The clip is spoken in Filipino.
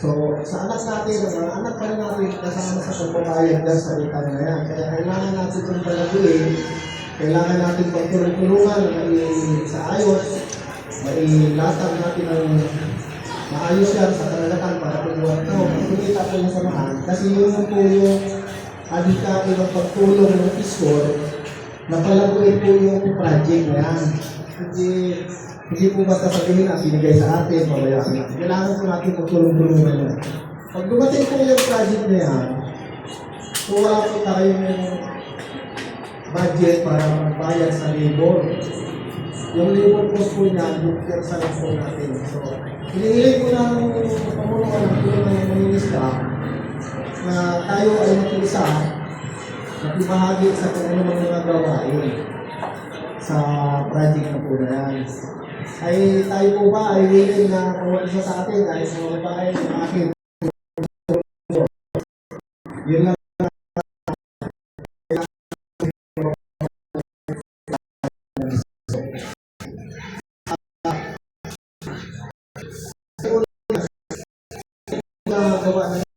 So, sa anak natin, mga anak pa rin natin kasama sa pagbabayad dyan sa utang na yan. Kaya kailangan natin itong palaguin, kailangan natin pagtulong-tulungan sa ayos, mailatag natin ang maayos yan sa karagatan para pagbuhat na. Pagkita po yung samahan, kasi yun po yung adhikati ng pagtulong ng Iskor na palaguin po yung project na yan. Hindi po basta sabihin na binigay sa atin, mabayaran natin. Kailangan po natin magtulong-tulungan yan. Pag dumating po yung project na yan, kung wala po tayong budget para magbayad sa labor, yung labor cost po niyan, bukir sa lang po natin. So, hinihiling po ng pamulukan ng tulong ng ministra na tayo ay mag-isa at ibahagi sa kung ano mga gawain sa project na po na yan. Ay tayo po ba ay willing na kung isa sa atin ay sa mga bahay ng akin. Yun lang. Gawa na